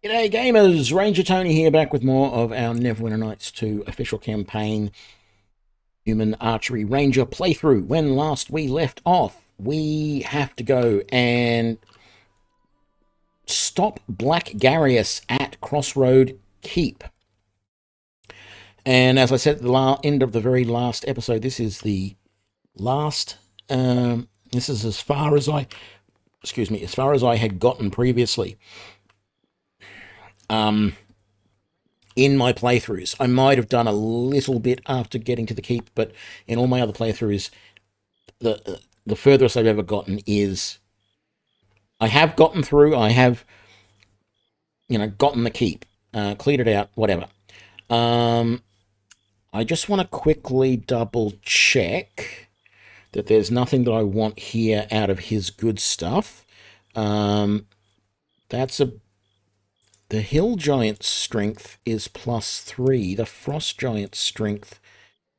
G'day gamers, Ranger Tony here, back with more of our Neverwinter Nights 2 official campaign human archery ranger playthrough. When last we left off, we have to go and stop Black Garius at Crossroad Keep. And as I said at the end of the very last episode, this is the last, this is as far as I had gotten previously. In my playthroughs. I might have done a little bit after getting to the keep, but in all my other playthroughs, the furthest I've ever gotten is I have gotten through. I have, gotten the keep, cleared it out, whatever. I just want to quickly double check that there's nothing that I want here out of his good stuff. The Hill Giant's strength is +3. The Frost Giant's strength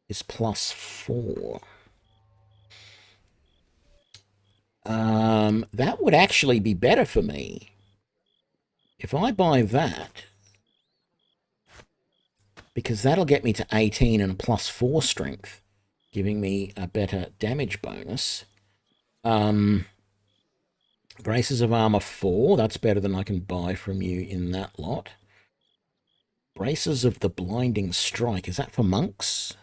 is +4. That would actually be better for me. If I buy that, because that'll get me to 18 and a +4 strength, giving me a better damage bonus. Braces of Armor 4, that's better than I can buy from you in that lot. Braces of the Blinding Strike, is that for monks?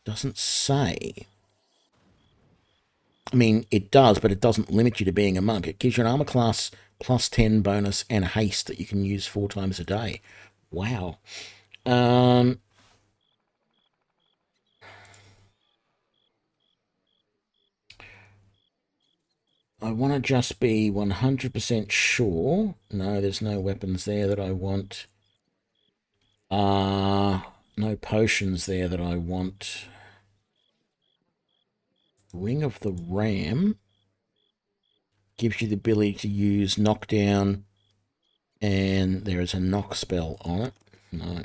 Doesn't say. I mean, it does, but it doesn't limit you to being a monk. It gives you an armor class +10 bonus and a haste that you can use 4 times a day. Wow. I want to just be 100% sure. No, there's no weapons there that I want. No potions there that I want. Ring of the Ram gives you the ability to use knockdown, and there is a knock spell on it. No.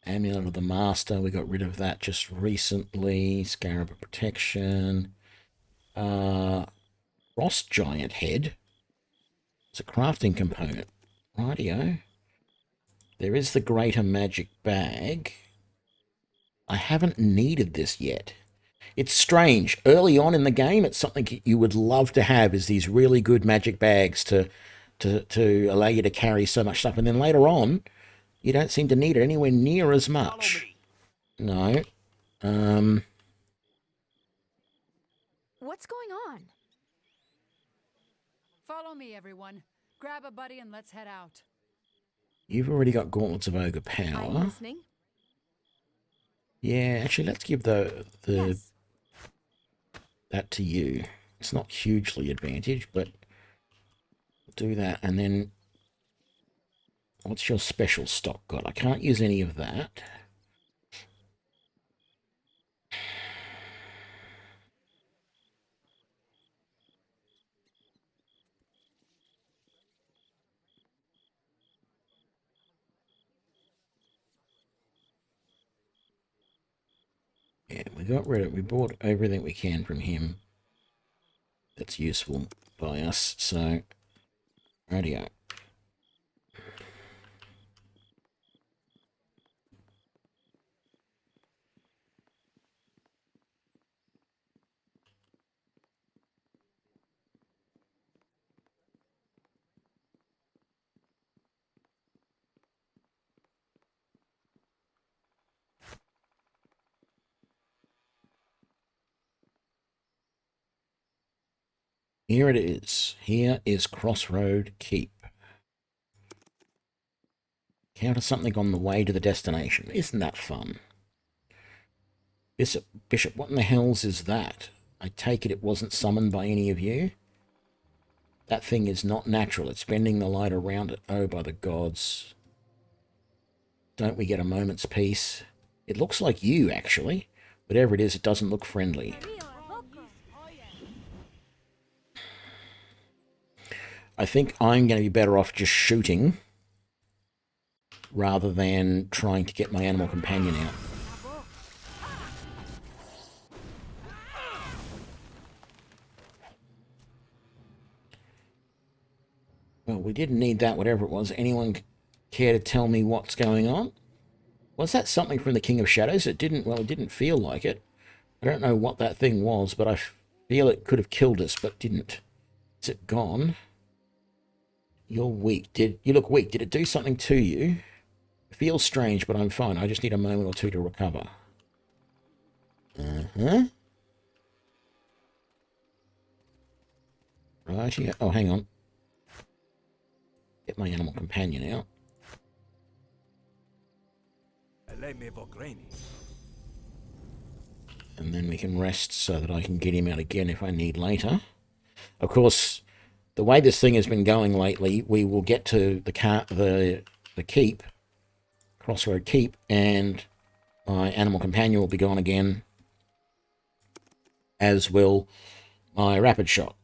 Amulet of the Master, we got rid of that just recently. Scarab of Protection. Frost Giant Head. It's a crafting component. Rightio. There is the Greater Magic Bag. I haven't needed this yet. It's strange. Early on in the game, it's something you would love to have, is these really good magic bags to allow you to carry so much stuff. And then later on, you don't seem to need it anywhere near as much. No. What's going on? Follow me, everyone. Grab a buddy and let's head out. You've already got Gauntlets of Ogre I'm Power. listening. Yeah, actually, let's give Yes. that to you. It's not hugely advantaged, but do that. And then, what's your special stock got? I can't use any of that. Yeah, we bought everything we can from him that's useful by us, so radio. Here it is. Here is Crossroad Keep. Counter something on the way to the destination. Isn't that fun? Bishop, what in the hells is that? I take it wasn't summoned by any of you? That thing is not natural. It's bending the light around it. Oh, by the gods. Don't we get a moment's peace? It looks like you, actually. Whatever it is, it doesn't look friendly. I think I'm going to be better off just shooting rather than trying to get my animal companion out. Well, we didn't need that, whatever it was. Anyone care to tell me what's going on? Was that something from the King of Shadows? It didn't feel like it. I don't know what that thing was, but I feel it could have killed us, but didn't. Is it gone? You're weak. You look weak? Did it do something to you? It feels strange, but I'm fine. I just need a moment or two to recover. Uh-huh. Right, yeah. Oh, hang on. Get my animal companion out. And then we can rest so that I can get him out again if I need later. Of course, the way this thing has been going lately, we will get to the keep, Crossroad Keep, and my animal companion will be gone again, as will my rapid shot.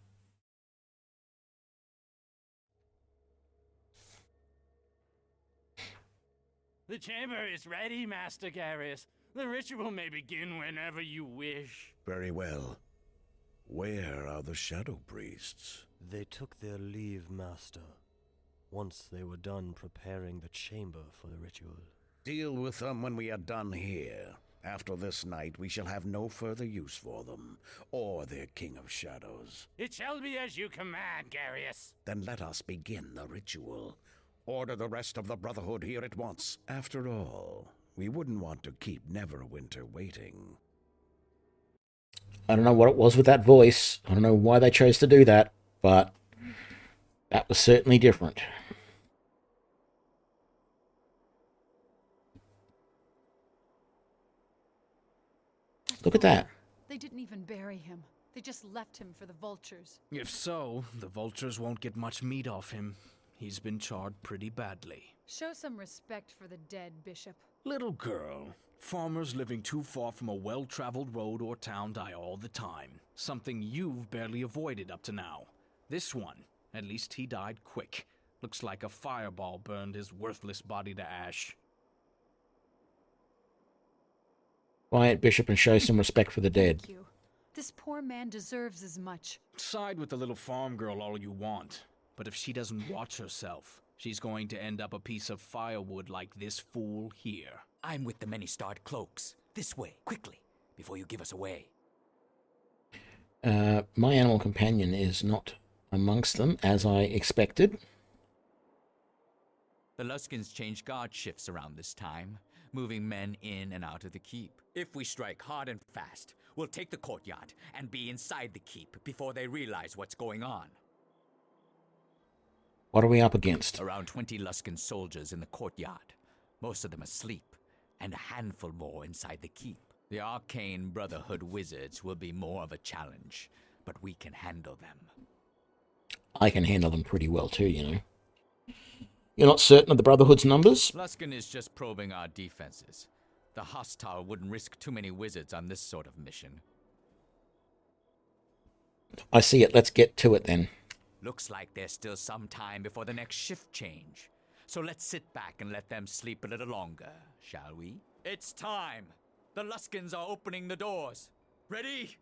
The chamber is ready, Master Garius. The ritual may begin whenever you wish. Very well. Where are the Shadow Priests? They took their leave, Master, once they were done preparing the chamber for the ritual. Deal with them when we are done here. After this night, we shall have no further use for them, or their King of Shadows. It shall be as you command, Garius. Then let us begin the ritual. Order the rest of the Brotherhood here at once. After all, we wouldn't want to keep Neverwinter waiting. I don't know what it was with that voice. I don't know why they chose to do that, but that was certainly different. Look at that. They didn't even bury him. They just left him for the vultures. If so, the vultures won't get much meat off him. He's been charred pretty badly. Show some respect for the dead, Bishop. Little girl, farmers living too far from a well-traveled road or town die all the time. Something you've barely avoided up to now. This one, at least he died quick. Looks like a fireball burned his worthless body to ash. Quiet, Bishop, and show some respect for the dead. Thank you. This poor man deserves as much. Side with the little farm girl all you want, but if she doesn't watch herself, she's going to end up a piece of firewood like this fool here. I'm with the many-starred cloaks. This way, quickly, before you give us away. My animal companion is not amongst them, as I expected. The Luskins change guard shifts around this time, moving men in and out of the keep. If we strike hard and fast, we'll take the courtyard and be inside the keep before they realize what's going on. What are we up against? Around 20 Luskin soldiers in the courtyard, most of them asleep, and a handful more inside the keep. The Arcane Brotherhood wizards will be more of a challenge, but we can handle them. I can handle them pretty well too, you know. You're not certain of the Brotherhood's numbers? Luskin is just probing our defenses. The hostile wouldn't risk too many wizards on this sort of mission. I see it. Let's get to it then. Looks like there's still some time before the next shift change. So let's sit back and let them sleep a little longer, shall we? It's time! The Luskins are opening the doors. Ready?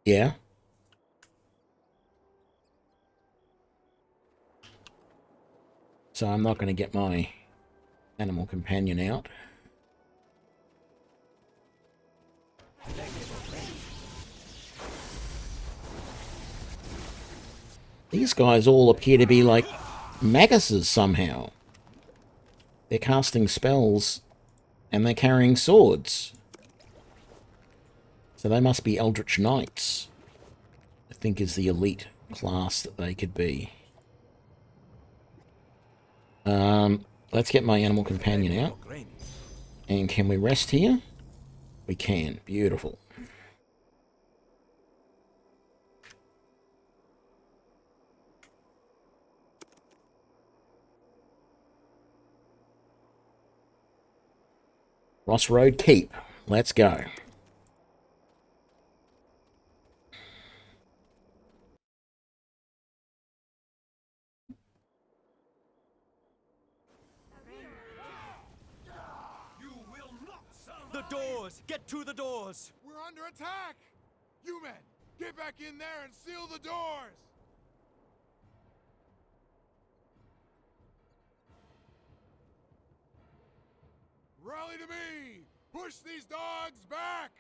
Yeah? So I'm not going to get my animal companion out. These guys all appear to be like Maguses somehow. They're casting spells and they're carrying swords. So they must be Eldritch Knights, I think is the elite class that they could be. Let's get my animal companion out. And can we rest here? We can. Beautiful. Crossroad Keep. Let's go. The doors! Get to the doors! under attack! You men, get back in there and seal the doors! Rally to me! Push these dogs back!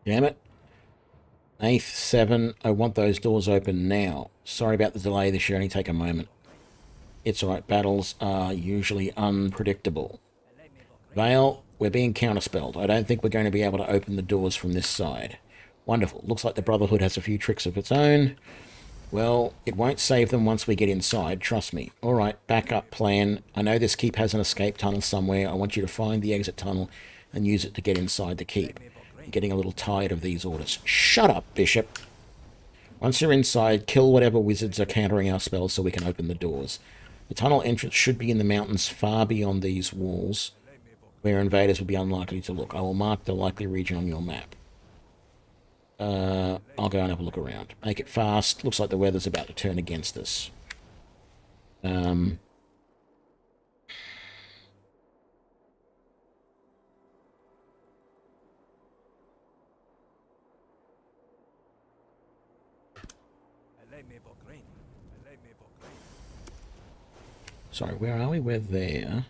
Damn it. 8th, 7. I want those doors open now. Sorry about the delay. This should only take a moment. It's alright. Battles are usually unpredictable. Vale, we're being counterspelled. I don't think we're going to be able to open the doors from this side. Wonderful. Looks like the Brotherhood has a few tricks of its own. Well, it won't save them once we get inside, trust me. Alright, backup plan. I know this keep has an escape tunnel somewhere. I want you to find the exit tunnel and use it to get inside the keep. I'm getting a little tired of these orders. Shut up, Bishop! Once you're inside, kill whatever wizards are countering our spells so we can open the doors. The tunnel entrance should be in the mountains far beyond these walls, where invaders will be unlikely to look. I will mark the likely region on your map. I'll go and have a look around. Make it fast. Looks like the weather's about to turn against us. Sorry, where are we? We're there.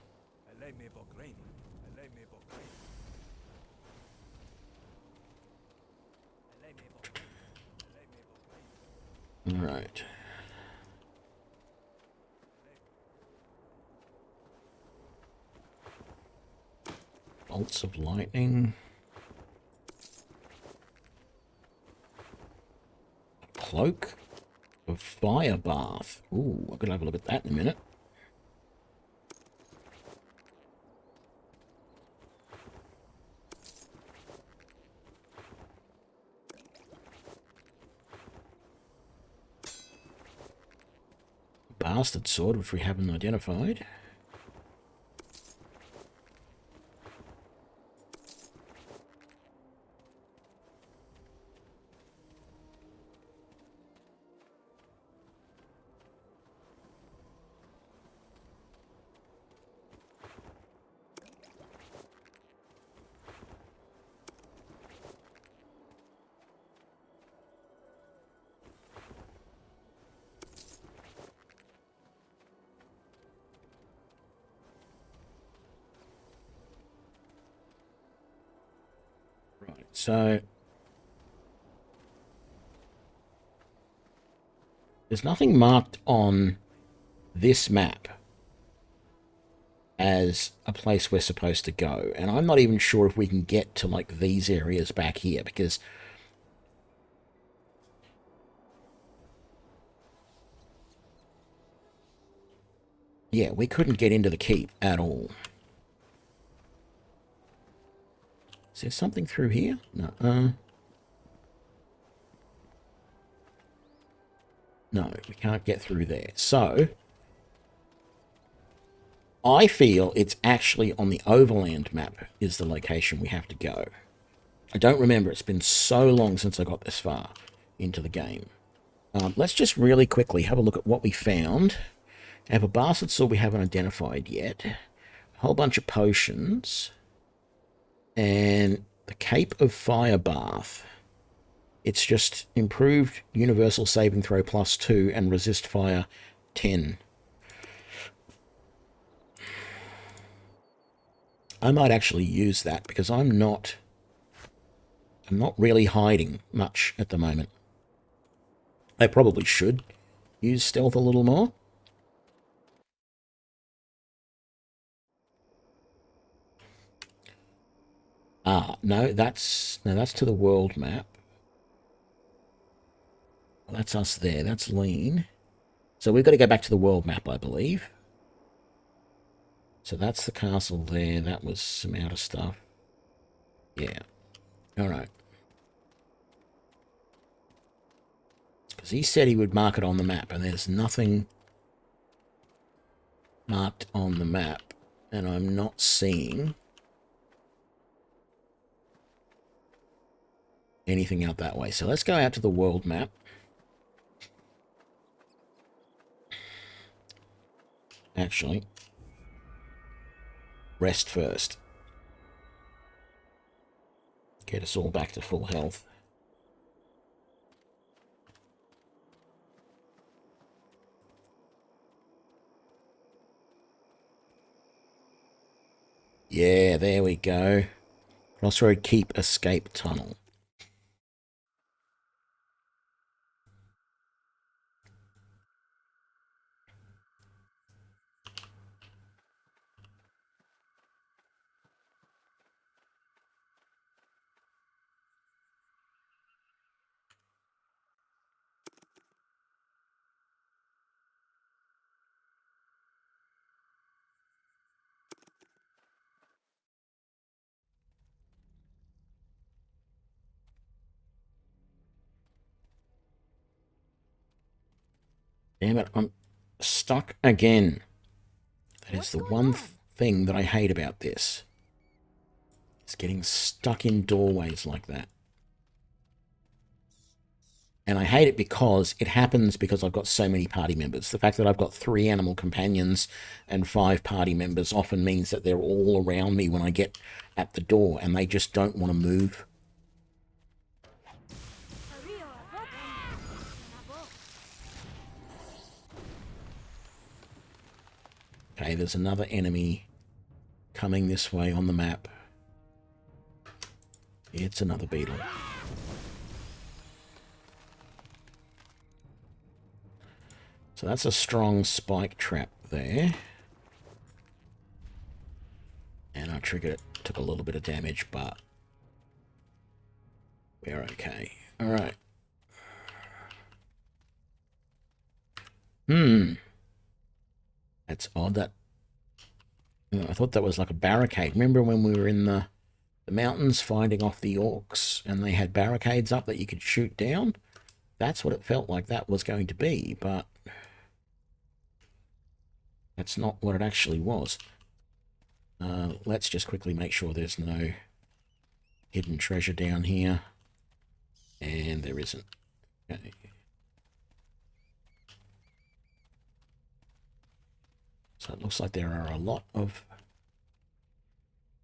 Alright. Bolts of lightning. A cloak of fire bath. Ooh, I'm gonna have a look at that in a minute. Bastard sword, which we haven't identified. So, there's nothing marked on this map as a place we're supposed to go. And I'm not even sure if we can get to, like, these areas back here, because yeah, we couldn't get into the keep at all. Is there something through here? No. No, we can't get through there. So, I feel it's actually on the overland map is the location we have to go. I don't remember. It's been so long since I got this far into the game. Let's just really quickly have a look at what we found. I have a bastard sword we haven't identified yet. A whole bunch of potions. And the Cape of Fire Bath. It's just improved universal saving throw +2 and resist fire 10. I might actually use that because I'm not really hiding much at the moment. I probably should use stealth a little more. No, that's to the world map. That's us there. That's lean. So we've got to go back to the world map, I believe. So that's the castle there. That was some outer stuff. Yeah. All right. Because he said he would mark it on the map, and there's nothing marked on the map, and I'm not seeing anything out that way. So let's go out to the world map. Actually, rest first. Get us all back to full health. Yeah, there we go. Crossroad Keep Escape Tunnel. Damn it, I'm stuck again. That is the one thing that I hate about this. It's getting stuck in doorways like that. And I hate it because it happens because I've got so many party members. The fact that I've got 3 animal companions and 5 party members often means that they're all around me when I get at the door and they just don't want to move. Okay, there's another enemy coming this way on the map. It's another beetle. So that's a strong spike trap there. And I triggered it. Took a little bit of damage, but we're okay. Alright. That's odd. That I thought that was like a barricade. Remember when we were in the mountains fighting off the orcs and they had barricades up that you could shoot down? That's what it felt like that was going to be, but that's not what it actually was. Let's just quickly make sure there's no hidden treasure down here. And there isn't. Okay. So it looks like there are a lot of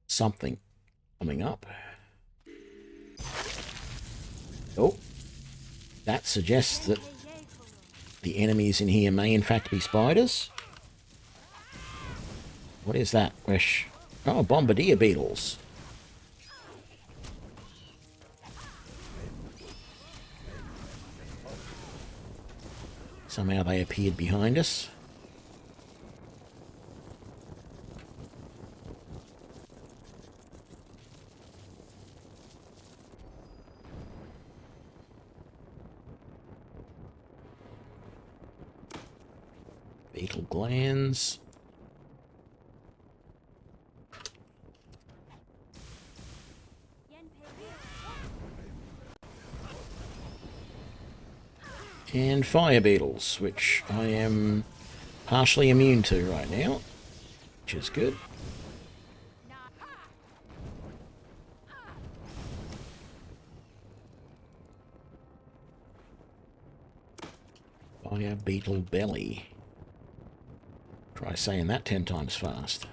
something coming up. Oh, that suggests that the enemies in here may in fact be spiders. What is that? Wish. Oh, bombardier beetles. Somehow they appeared behind us. Beetle glands. And fire beetles, which I am partially immune to right now, which is good. Fire beetle belly. Try saying that 10 times fast.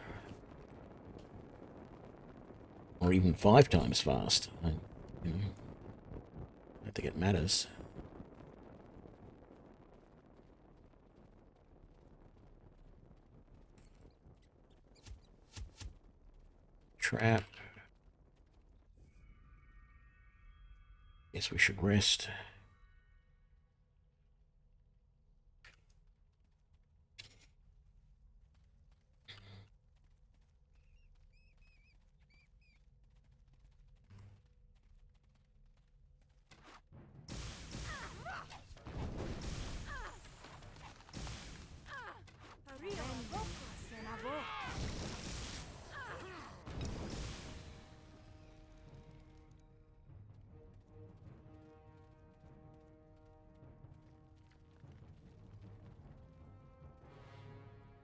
Or even 5 times fast. I don't think it matters. Trap. Guess we should rest.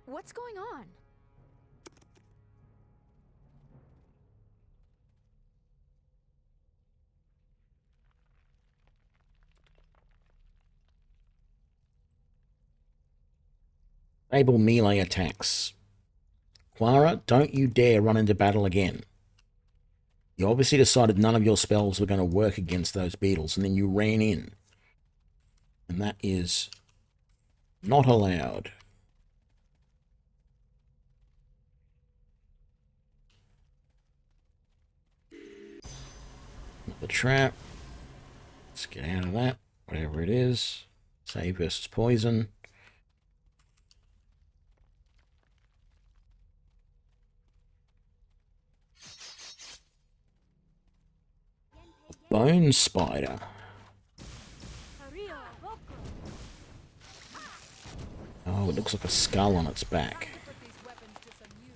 What's going on? Able melee attacks. Clara, don't you dare run into battle again. You obviously decided none of your spells were going to work against those beetles, and then you ran in. And that is not allowed. Another trap. Let's get out of that, whatever it is. Save versus poison. Bone spider. Oh, it looks like a skull on its back. Put these weapons to some use.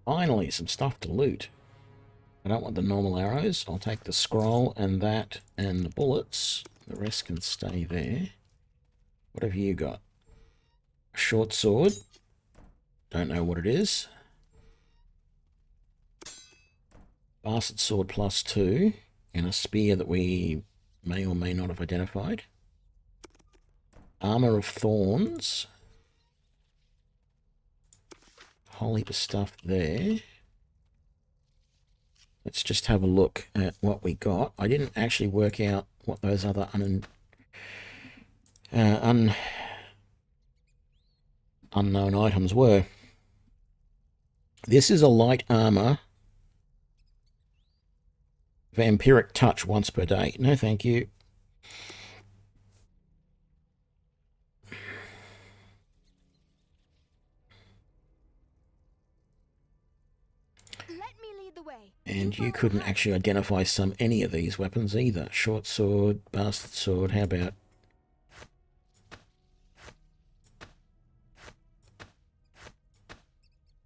Finally, some stuff to loot. I don't want the normal arrows. I'll take the scroll and that and the bullets. The rest can stay there. What have you got? A short sword. Don't know what it is. Bastard sword +2. And a spear that we may or may not have identified. Armor of thorns. Whole heap of stuff there. Let's just have a look at what we got. I didn't actually work out what those other unknown items were. This is a light armor. Vampiric touch once per day. No, thank you. And you couldn't actually identify any of these weapons either. Short sword, bastard sword, how about?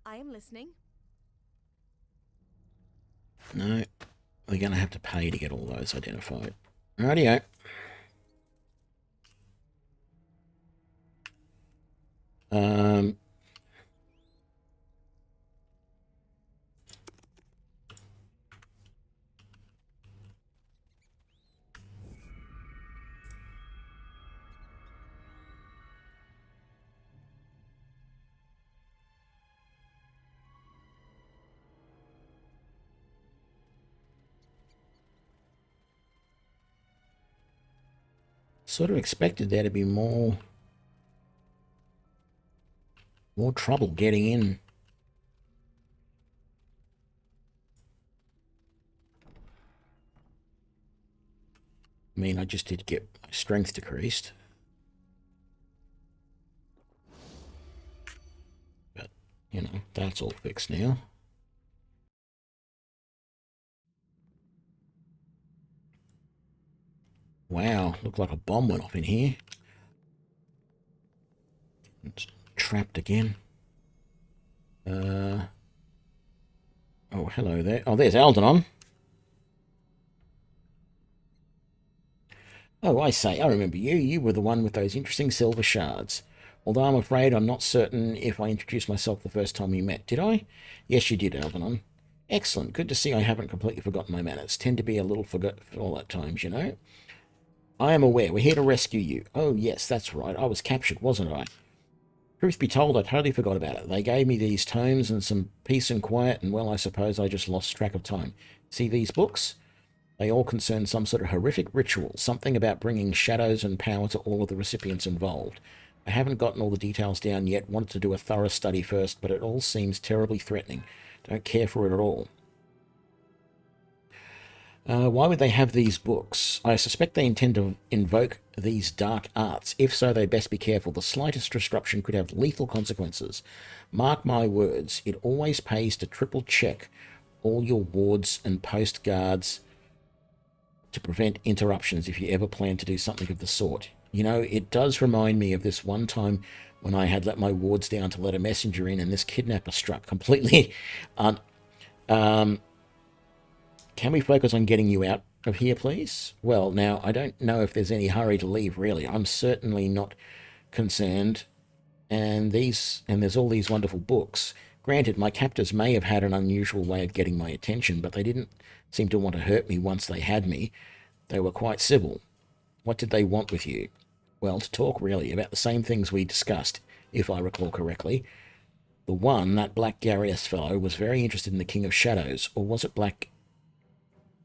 I am listening. No, we're going to have to pay to get all those identified. Rightio. Sort of expected there to be more trouble getting in. I mean, I just did get my strength decreased. But, you know, that's all fixed now. Wow, looked like a bomb went off in here. It's trapped again. Oh, hello there. Oh, there's Aldenon. Oh, I say, I remember you. You were the one with those interesting silver shards. Although I'm afraid I'm not certain if I introduced myself the first time we met. Did I? Yes, you did, Aldenon. Excellent. Good to see I haven't completely forgotten my manners. Tend to be a little forgetful at times, you know. I am aware. We're here to rescue you. Oh, yes, that's right. I was captured, wasn't I? Truth be told, I totally forgot about it. They gave me these tomes and some peace and quiet, and, well, I suppose I just lost track of time. See these books? They all concern some sort of horrific ritual, something about bringing shadows and power to all of the recipients involved. I haven't gotten all the details down yet, wanted to do a thorough study first, but it all seems terribly threatening. Don't care for it at all. Why would they have these books? I suspect they intend to invoke these dark arts. If so, they best be careful. The slightest disruption could have lethal consequences. Mark my words, it always pays to triple check all your wards and post guards to prevent interruptions if you ever plan to do something of the sort. You know, it does remind me of this one time when I had let my wards down to let a messenger in and this kidnapper struck completely. Can we focus on getting you out of here, please? Well, now, I don't know if there's any hurry to leave, really. I'm certainly not concerned. And there's all these wonderful books. Granted, my captors may have had an unusual way of getting my attention, but they didn't seem to want to hurt me once they had me. They were quite civil. What did they want with you? Well, to talk, really, about the same things we discussed, if I recall correctly. The one, that Black Garius fellow, was very interested in the King of Shadows. Or was it Black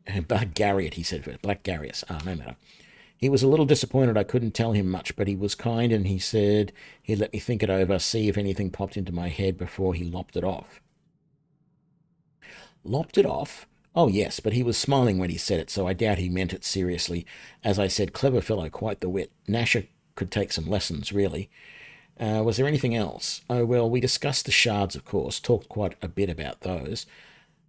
Garriot, he said first. Black Garius. No matter. He was a little disappointed I couldn't tell him much, but he was kind and he said he'd let me think it over, see if anything popped into my head before he lopped it off. Lopped it off? Oh, yes, but he was smiling when he said it, so I doubt he meant it seriously. As I said, clever fellow, quite the wit. Nasher could take some lessons, really. Was there anything else? Oh, well, we discussed the shards, of course, talked quite a bit about those.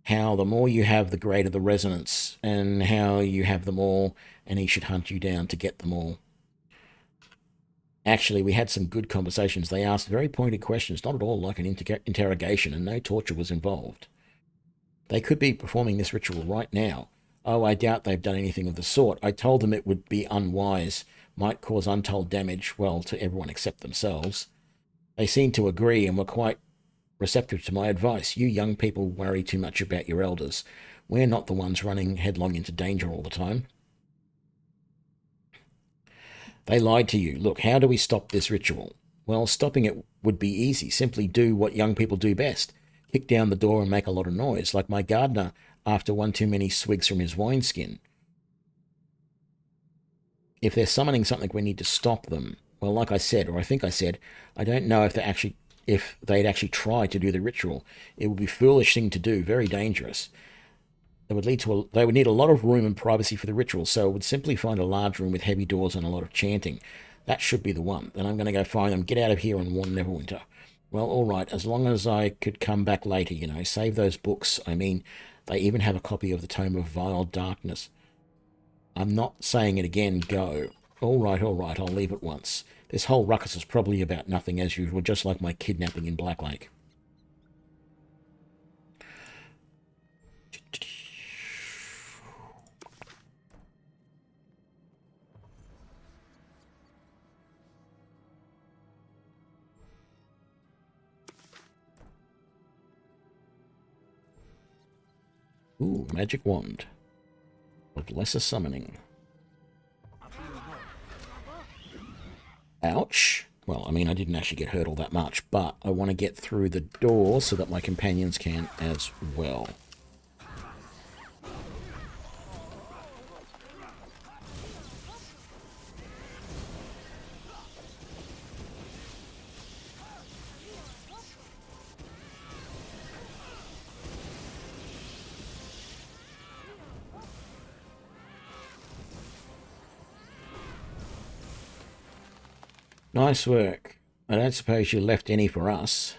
How the more you have, the greater the resonance, and how you have them all, and he should hunt you down to get them all. Actually, we had some good conversations. They asked very pointed questions, not at all like an interrogation, and no torture was involved. They could be performing this ritual right now. Oh, I doubt they've done anything of the sort. I told them it would be unwise, might cause untold damage, well, to everyone except themselves. They seemed to agree and were quite receptive to my advice. You young people worry too much about your elders. We're not the ones running headlong into danger all the time. They lied to you. Look, how do we stop this ritual? Well, stopping it would be easy. Simply do what young people do best. Kick down the door and make a lot of noise, like my gardener after one too many swigs from his wineskin. If they're summoning something, we need to stop them. Well, like I said, or I think I said, I don't know if they'd actually try to do the ritual. It would be a foolish thing to do, very dangerous. They would need a lot of room and privacy for the ritual, so I would simply find a large room with heavy doors and a lot of chanting. That should be the one. Then I'm going to go find them, get out of here and warn Neverwinter. Well, all right, as long as I could come back later, save those books. I mean, they even have a copy of the Tome of Vile Darkness. I'm not saying it again, go. All right, I'll leave at once. This whole ruckus is probably about nothing as usual, just like my kidnapping in Black Lake. Ooh, magic wand of lesser summoning. Ouch. Well, I mean, I didn't actually get hurt all that much, but I want to get through the door so that my companions can as well. Nice work. I don't suppose you left any for us.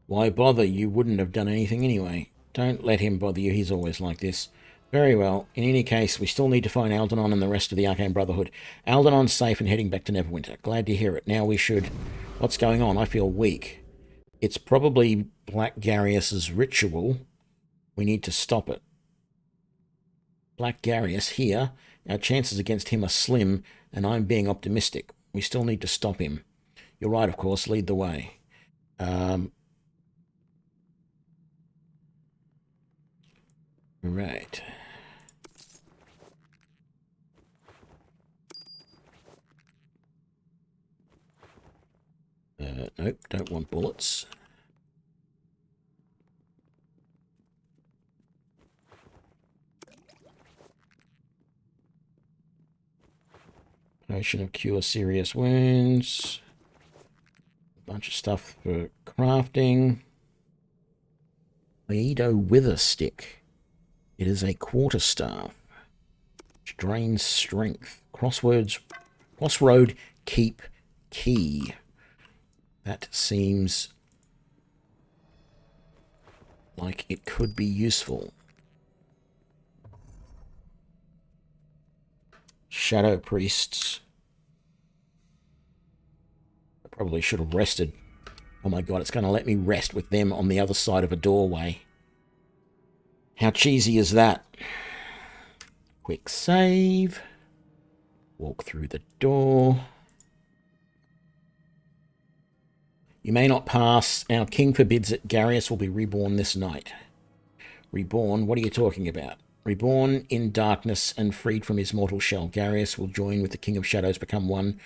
Why bother? You wouldn't have done anything anyway. Don't let him bother you. He's always like this. Very well. In any case, we still need to find Algernon and the rest of the Arcane Brotherhood. Algernon's safe and heading back to Neverwinter. Glad to hear it. Now we should... What's going on? I feel weak. It's probably Black Garius's ritual. We need to stop it. Black Garius here. Our chances against him are slim, and I'm being optimistic. We still need to stop him. You're right, of course. Lead the way. Right. Nope, don't want bullets. Potion of Cure Serious Wounds. A bunch of stuff for crafting. Aido Wither Stick. It is a quarterstaff. Which drains strength. Crossroad Keep Key. That seems like it could be useful. Shadow Priests. Probably should have rested. Oh my god, it's going to let me rest with them on the other side of a doorway. How cheesy is that? Quick save. Walk through the door. You may not pass. Our king forbids it. Garius will be reborn this night. Reborn? What are you talking about? Reborn in darkness and freed from his mortal shell, Garius will join with the King of Shadows, become one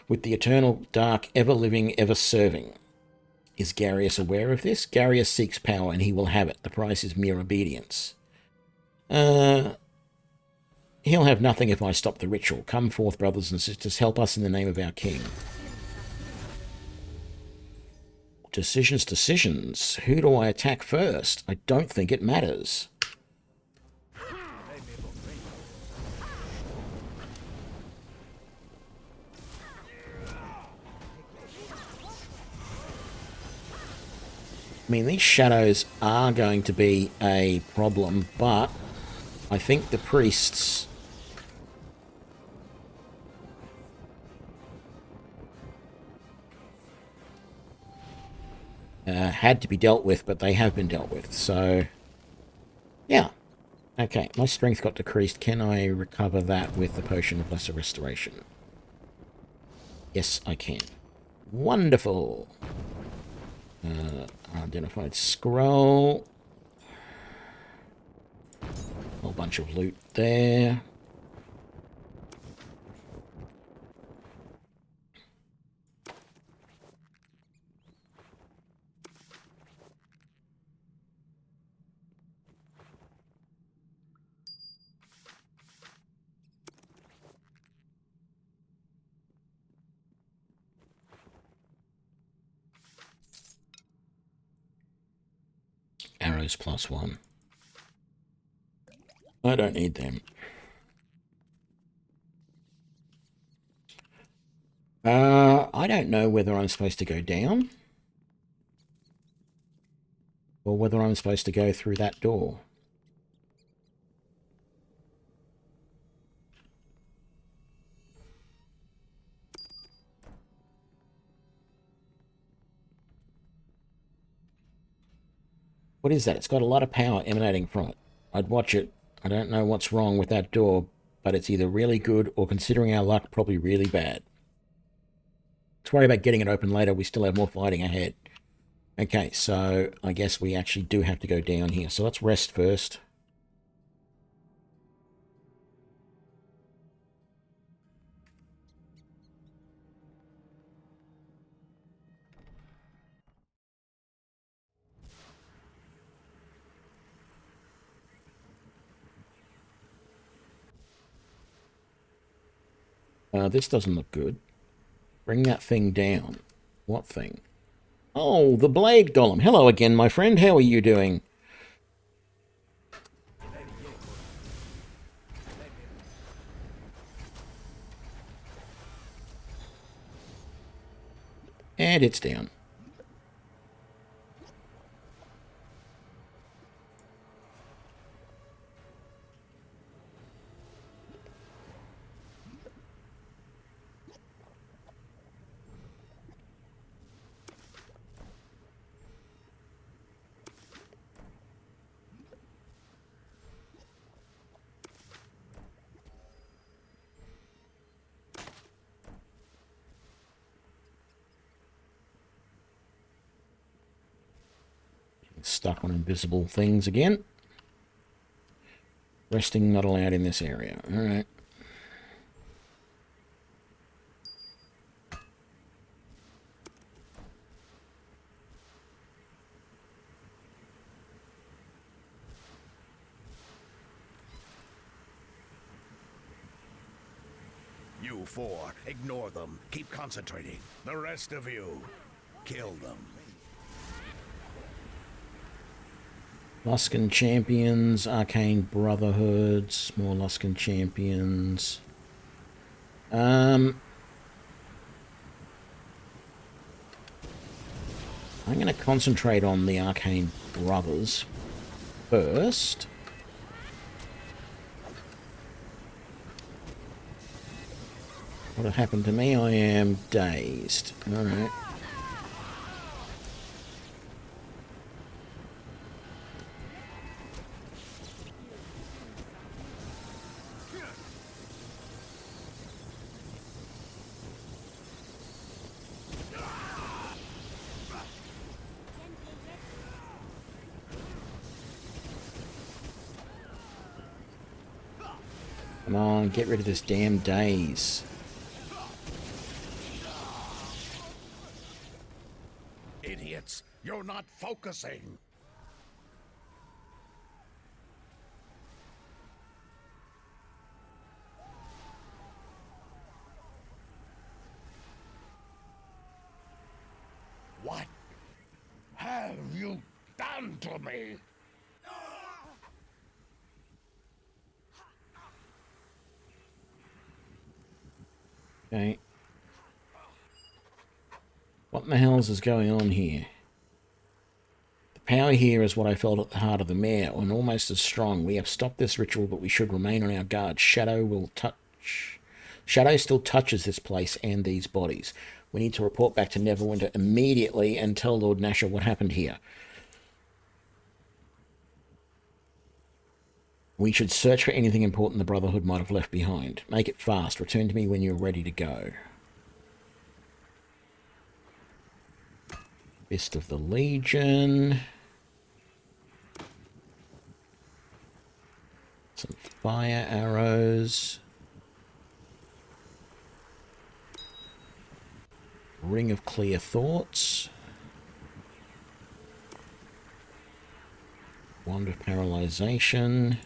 with the eternal dark, ever-living, ever-serving. Is Garius aware of this? Garius seeks power, and he will have it. The price is mere obedience. He'll have nothing if I stop the ritual. Come forth, brothers and sisters, help us in the name of our king. Decisions. Who do I attack first? I don't think it matters. I mean, these shadows are going to be a problem, but I think the priests had to be dealt with, but they have been dealt with, so yeah. Okay, my strength got decreased. Can I recover that with the Potion of Lesser Restoration? Yes, I can. Wonderful. Identified scroll. Whole bunch of loot there. Arrows +1. I don't need them. I don't know whether I'm supposed to go down or whether I'm supposed to go through that door. What is that? It's got a lot of power emanating from it. I'd watch it. I don't know what's wrong with that door, but it's either really good or, considering our luck, probably really bad. Let's worry about getting it open later. We still have more fighting ahead. Okay, so I guess we actually do have to go down here. So let's rest first. This doesn't look good. Bring that thing down. What thing? Oh, the blade golem. Hello again, my friend. How are you doing? And it's down. Stuck on invisible things again. Resting not allowed in this area. Alright. You four, ignore them. Keep concentrating. The rest of you, kill them. Luskan Champions, Arcane Brotherhood, small Luskan Champions. I'm going to concentrate on the Arcane Brothers first. What happened to me? I am dazed. Alright. Come on, get rid of this damn daze. Idiots! You're not focusing! What have you done to me? Okay. What in the hells is going on here? The power here is what I felt at the heart of the mare, and almost as strong. We have stopped this ritual, but we should remain on our guard. Shadow still touches this place and these bodies. We need to report back to Neverwinter immediately and tell Lord Nasher what happened here. We should search for anything important the Brotherhood might have left behind. Make it fast. Return to me when you're ready to go. Fist of the Legion. Some fire arrows. Ring of Clear Thoughts. Wand of Paralyzation.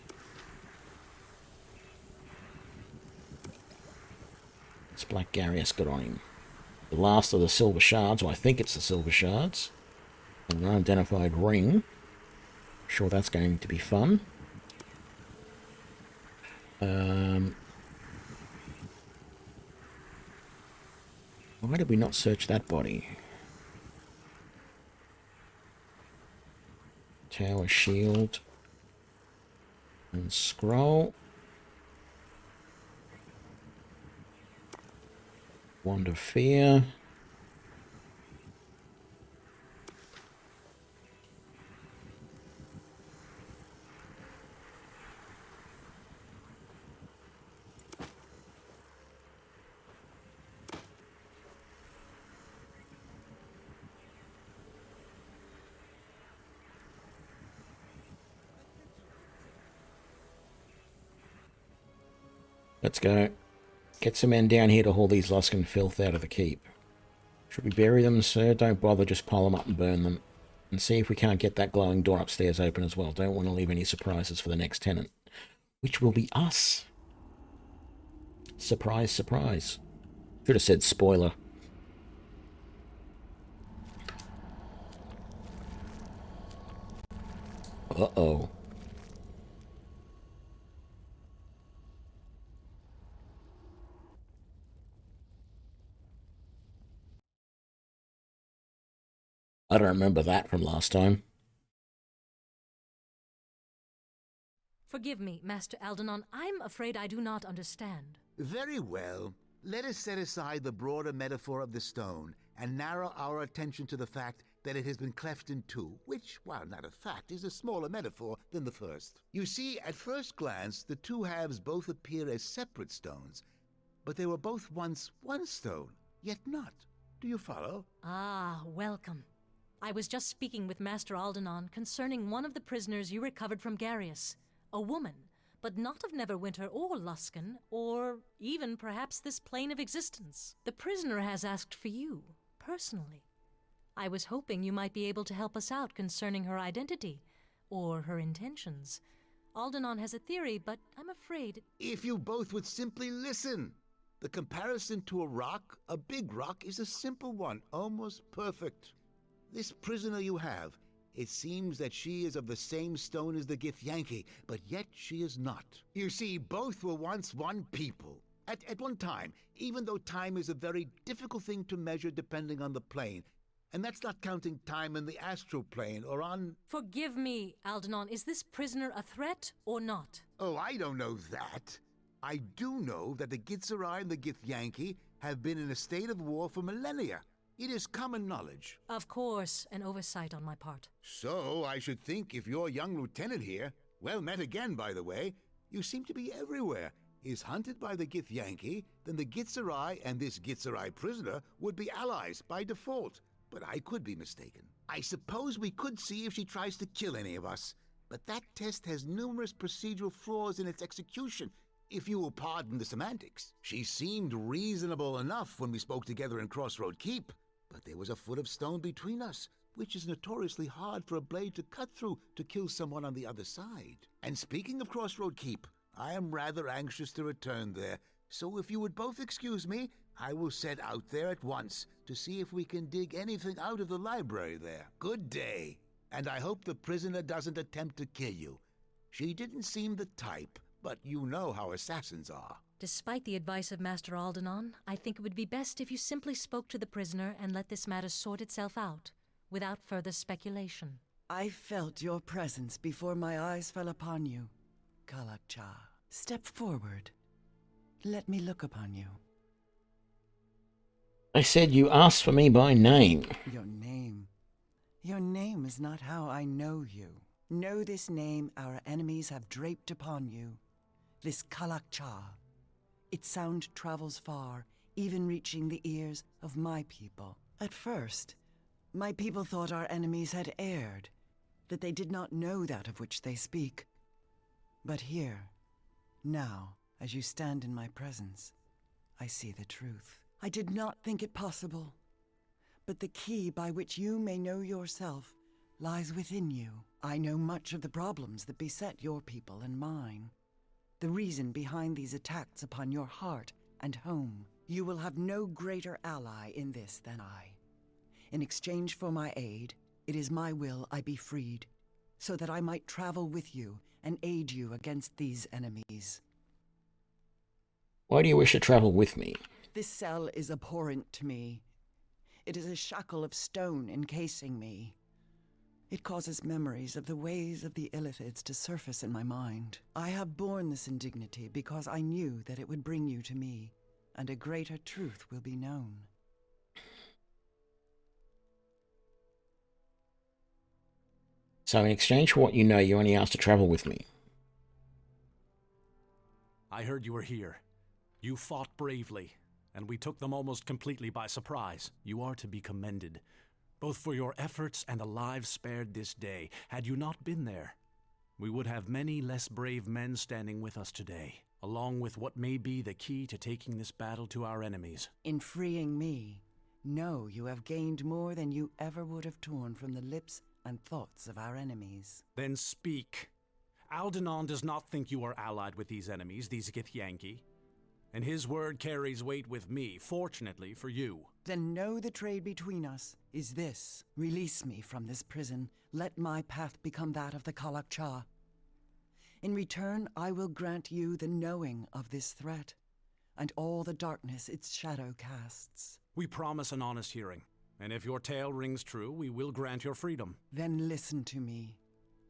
What's Black Garius got on him? The last of the Silver Shards, or I think it's the Silver Shards. An unidentified ring. Sure, that's going to be fun. Why did we not search that body? Tower Shield. And Scroll. Wand of Fear. Let's go. Get some men down here to haul these Luskan filth out of the keep. Should we bury them, sir? Don't bother, just pile them up and burn them. And see if we can't get that glowing door upstairs open as well. Don't want to leave any surprises for the next tenant. Which will be us. Surprise, surprise. Should have said spoiler. Uh-oh. I don't remember that from last time. Forgive me, Master Aldenon. I'm afraid I do not understand. Very well. Let us set aside the broader metaphor of the stone and narrow our attention to the fact that it has been cleft in two, which, while not a fact, is a smaller metaphor than the first. You see, at first glance, the two halves both appear as separate stones, but they were both once one stone, yet not. Do you follow? Ah, welcome. I was just speaking with Master Aldenon concerning one of the prisoners you recovered from Garius. A woman, but not of Neverwinter or Luskan, or even perhaps this plane of existence. The prisoner has asked for you, personally. I was hoping you might be able to help us out concerning her identity, or her intentions. Aldenon has a theory, but I'm afraid... If you both would simply listen! The comparison to a rock, a big rock, is a simple one, almost perfect. This prisoner you have, it seems that she is of the same stone as the Githyanki, but yet she is not. You see, both were once one people. At one time, even though time is a very difficult thing to measure depending on the plane. And that's not counting time in the astral plane or on... Forgive me, Aldenon. Is this prisoner a threat or not? Oh, I don't know that. I do know that the Gitzerai and the Githyanki have been in a state of war for millennia. It is common knowledge. Of course, an oversight on my part. So I should think if your young lieutenant here, well met again by the way, you seem to be everywhere, is hunted by the Githyanki, then the Gitzerai and this Gitzerai prisoner would be allies by default. But I could be mistaken. I suppose we could see if she tries to kill any of us. But that test has numerous procedural flaws in its execution, if you will pardon the semantics. She seemed reasonable enough when we spoke together in Crossroad Keep, but there was a foot of stone between us, which is notoriously hard for a blade to cut through to kill someone on the other side. And speaking of Crossroad Keep, I am rather anxious to return there, so if you would both excuse me, I will set out there at once to see if we can dig anything out of the library there. Good day, and I hope the prisoner doesn't attempt to kill you. She didn't seem the type, but you know how assassins are. Despite the advice of Master Aldenon, I think it would be best if you simply spoke to the prisoner and let this matter sort itself out, without further speculation. I felt your presence before my eyes fell upon you, Kalakcha. Step forward. Let me look upon you. I said you asked for me by name. Your name. Your name is not how I know you. Know this name our enemies have draped upon you. This Kalakcha. Its sound travels far, even reaching the ears of my people. At first, my people thought our enemies had erred, that they did not know that of which they speak. But here, now, as you stand in my presence, I see the truth. I did not think it possible, but the key by which you may know yourself lies within you. I know much of the problems that beset your people and mine. The reason behind these attacks upon your heart and home. You will have no greater ally in this than I. In exchange for my aid, it is my will I be freed, so that I might travel with you and aid you against these enemies. Why do you wish to travel with me? This cell is abhorrent to me. It is a shackle of stone encasing me. It causes memories of the ways of the Illithids to surface in my mind. I have borne this indignity because I knew that it would bring you to me, and a greater truth will be known. So in exchange for what you know, you only asked to travel with me. I heard you were here. You fought bravely, and we took them almost completely by surprise. You are to be commended, both for your efforts and the lives spared this day. Had you not been there, we would have many less brave men standing with us today, along with what may be the key to taking this battle to our enemies. In freeing me, know you have gained more than you ever would have torn from the lips and thoughts of our enemies. Then speak. Aldenon does not think you are allied with these enemies, these Githyanki, and his word carries weight with me, fortunately for you. Then know the trade between us is this. Release me from this prison. Let my path become that of the Kalakcha. In return, I will grant you the knowing of this threat, and all the darkness its shadow casts. We promise an honest hearing, and if your tale rings true, we will grant your freedom. Then listen to me,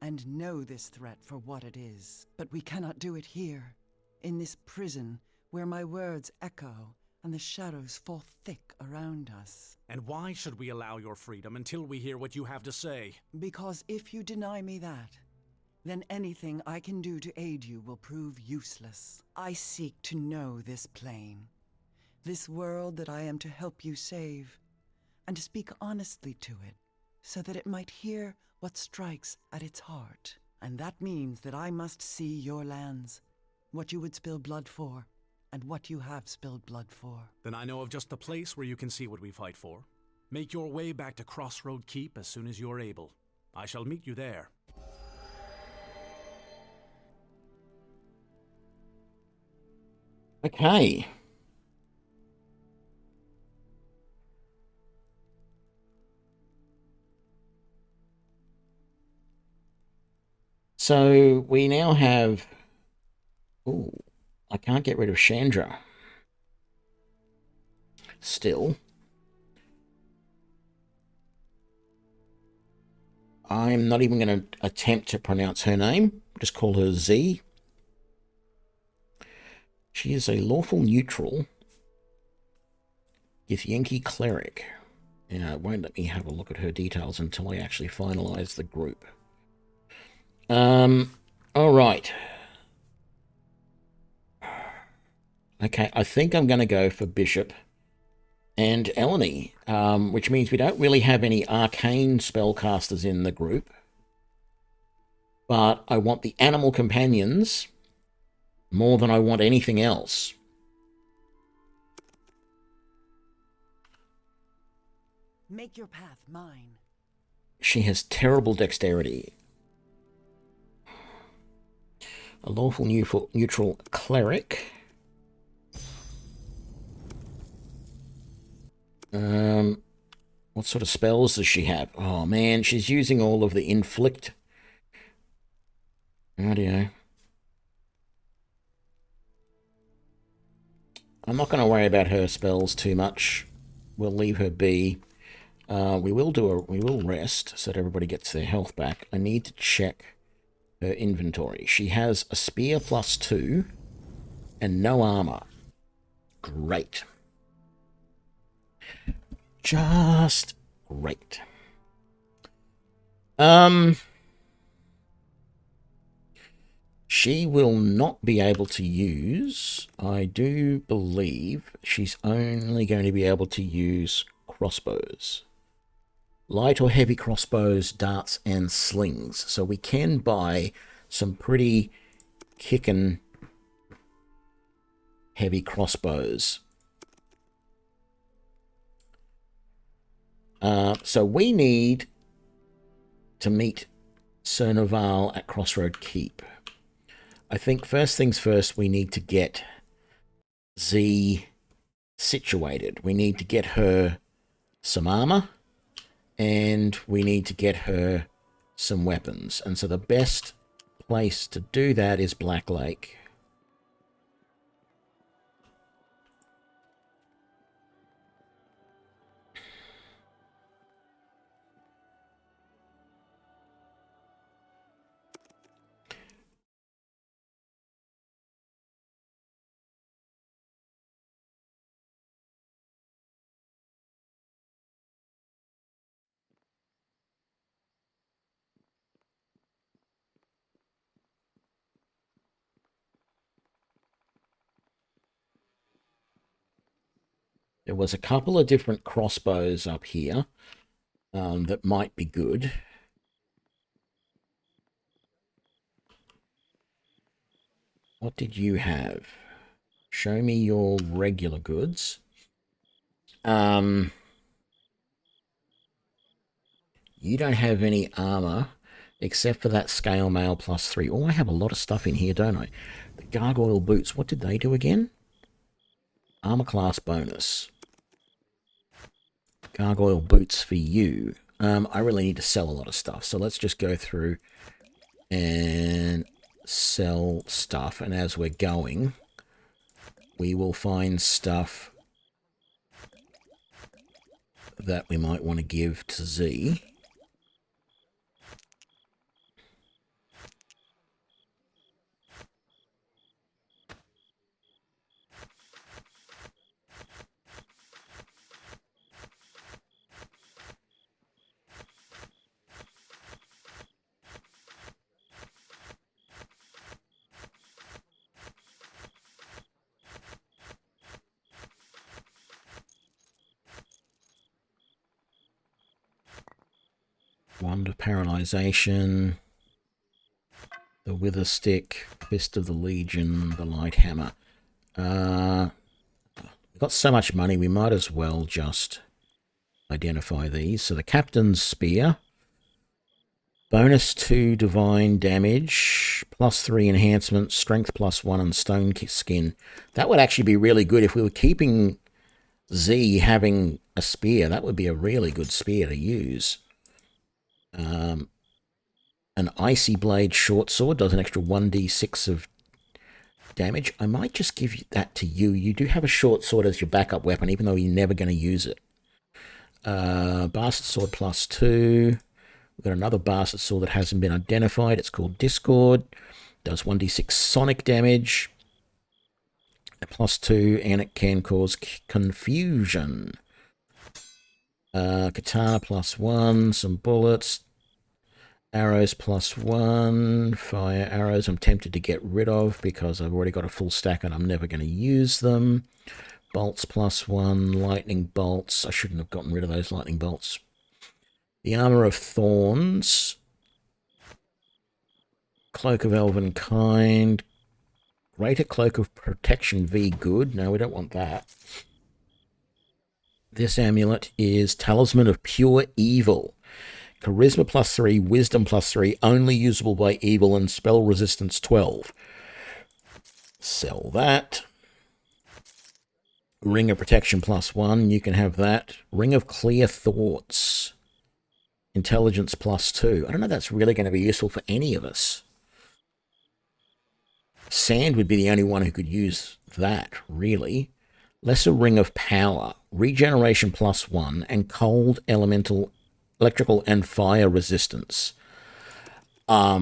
and know this threat for what it is. But we cannot do it here, in this prison, where my words echo and the shadows fall thick around us. And why should we allow your freedom until we hear what you have to say? Because if you deny me that, then anything I can do to aid you will prove useless. I seek to know this plane, this world that I am to help you save, and to speak honestly to it, so that it might hear what strikes at its heart. And that means that I must see your lands, what you would spill blood for, and what you have spilled blood for. Then I know of just the place where you can see what we fight for. Make your way back to Crossroad Keep as soon as you are able. I shall meet you there. Okay. So we now have... Ooh, I can't get rid of Chandra. Still. I'm not even going to attempt to pronounce her name. Just call her Z. She is a lawful neutral Githyanki cleric. It won't let me have a look at her details until I actually finalise the group. All right. Okay, I think I'm going to go for Bishop and Eleni, which means we don't really have any arcane spellcasters in the group. But I want the animal companions more than I want anything else. Make your path mine. She has terrible dexterity. A lawful neutral cleric. What sort of spells does she have? Oh man, she's using all of the inflict. Rightio. I'm not going to worry about her spells too much. We'll leave her be. We will rest so that everybody gets their health back. I need to check her inventory. She has a spear +2 and no armor. Great. Just great. She will not be able to use, I do believe, she's only going to be able to use crossbows. Light or heavy crossbows, darts, and slings. So we can buy some pretty kickin' heavy crossbows. So we need to meet Sir Naval at Crossroad Keep. I think first things first, we need to get Z situated. We need to get her some armor, and we need to get her some weapons. And so the best place to do that is Black Lake. There was a couple of different crossbows up here that might be good. What did you have? Show me your regular goods. You don't have any armor except for that scale mail +3. Oh, I have a lot of stuff in here, don't I? The gargoyle boots, what did they do again? Armor class bonus. Gargoyle boots for you. I really need to sell a lot of stuff, so let's just go through and sell stuff. And as we're going, we will find stuff that we might want to give to Z. Wand of Paralyzation, the Wither Stick, Fist of the Legion, the Light Hammer. We've got so much money, we might as well just identify these. So the Captain's Spear, bonus 2 divine damage, +3 enhancement, strength +1, and stone skin. That would actually be really good if we were keeping Z having a spear. That would be a really good spear to use. An Icy Blade short sword does an extra 1d6 of damage. I might just give that to you. You do have a short sword as your backup weapon, even though you're never going to use it. Bastard sword +2. We've got another bastard sword that hasn't been identified. It's called Discord. Does 1d6 sonic damage. +2, and it can cause confusion. Katana +1, some bullets. Arrows +1, fire arrows I'm tempted to get rid of because I've already got a full stack and I'm never going to use them. Bolts +1, lightning bolts. I shouldn't have gotten rid of those lightning bolts. The Armor of Thorns. Cloak of Elven Kind. Greater Cloak of Protection V good. No, we don't want that. This amulet is Talisman of Pure Evil. Charisma +3, Wisdom +3, only usable by evil, and spell resistance 12. Sell that. Ring of Protection +1, you can have that. Ring of Clear Thoughts. Intelligence +2. I don't know if that's really going to be useful for any of us. Sand would be the only one who could use that, really. Lesser Ring of Power. Regeneration +1 and cold elemental, electrical and fire resistance. I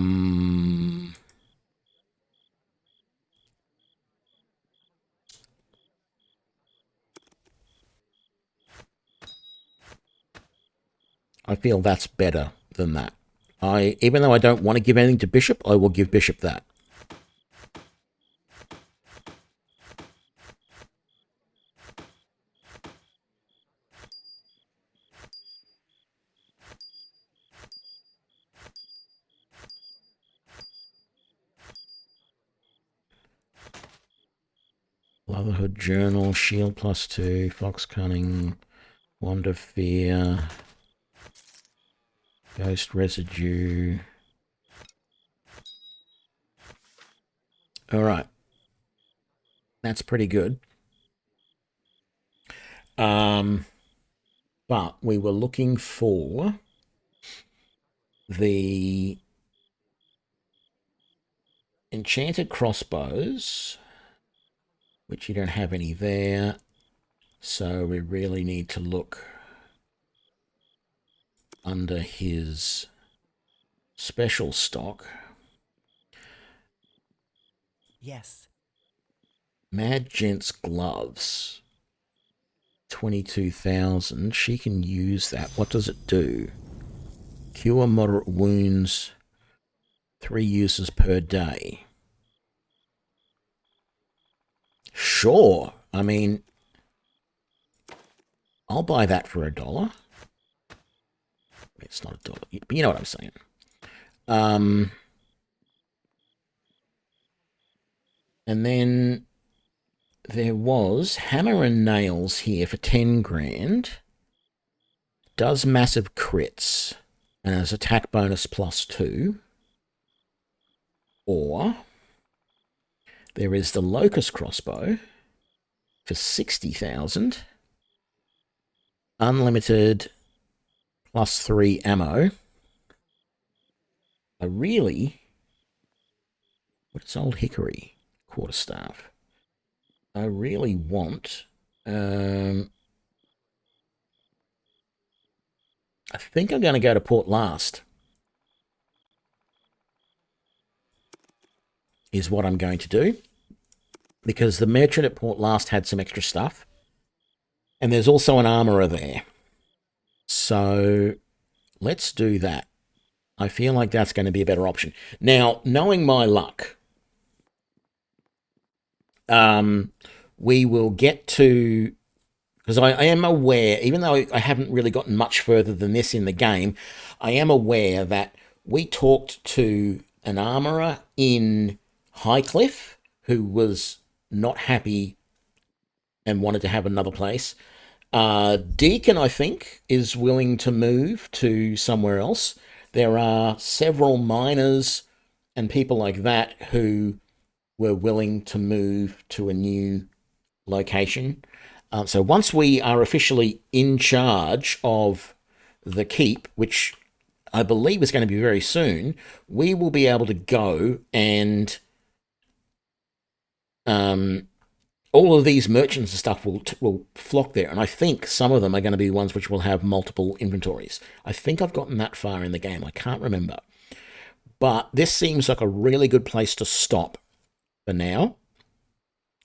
feel that's better than that. Even though I don't want to give anything to Bishop, I will give Bishop that. Brotherhood Journal, Shield +2, Fox Cunning, Wand of Fear, Ghost Residue. All right. That's pretty good. But we were looking for the enchanted crossbows, which you don't have any there. So we really need to look under his special stock. Yes. Mad Gent's gloves. 22,000. She can use that. What does it do? Cure moderate wounds. 3 uses per day. Sure. I mean, I'll buy that for $1. It's not $1, but you know what I'm saying. And then there was Hammer and Nails here for 10 grand. Does massive crits and has attack bonus +2. Or there is the Locust crossbow for 60,000. Unlimited +3 ammo. What is Old Hickory quarterstaff? I really want, I think I'm going to go to Port Last, is what I'm going to do, because the merchant at Port Last had some extra stuff, and there's also an armourer there. So let's do that. I feel like that's going to be a better option. Now, knowing my luck, we will get to, because I am aware, even though I haven't really gotten much further than this in the game, I am aware that we talked to an armourer in Highcliffe who was not happy and wanted to have another place. Deacon, I think, is willing to move to somewhere else. There are several miners and people like that who were willing to move to a new location. So once we are officially in charge of the keep, which I believe is going to be very soon, we will be able to go and all of these merchants and stuff will flock there. And I think some of them are going to be ones which will have multiple inventories. I think I've gotten that far in the game. I can't remember. But this seems like a really good place to stop for now.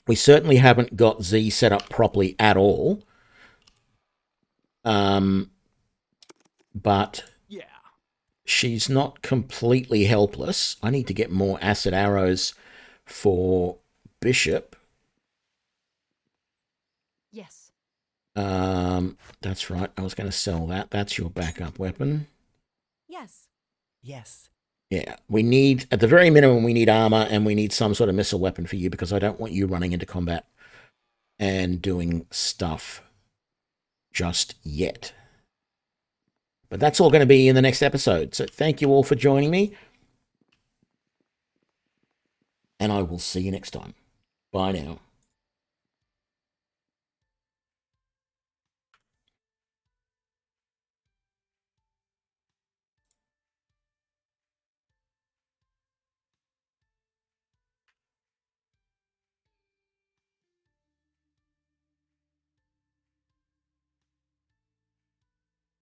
We certainly haven't got Z set up properly at all. But Yeah. she's not completely helpless. I need to get more acid arrows for Bishop. Yes. That's right. I was going to sell that. That's your backup weapon. Yes. Yes. Yeah, we need, at the very minimum, we need armor and we need some sort of missile weapon for you because I don't want you running into combat and doing stuff just yet. But that's all going to be in the next episode. So thank you all for joining me. And I will see you next time. Bye now.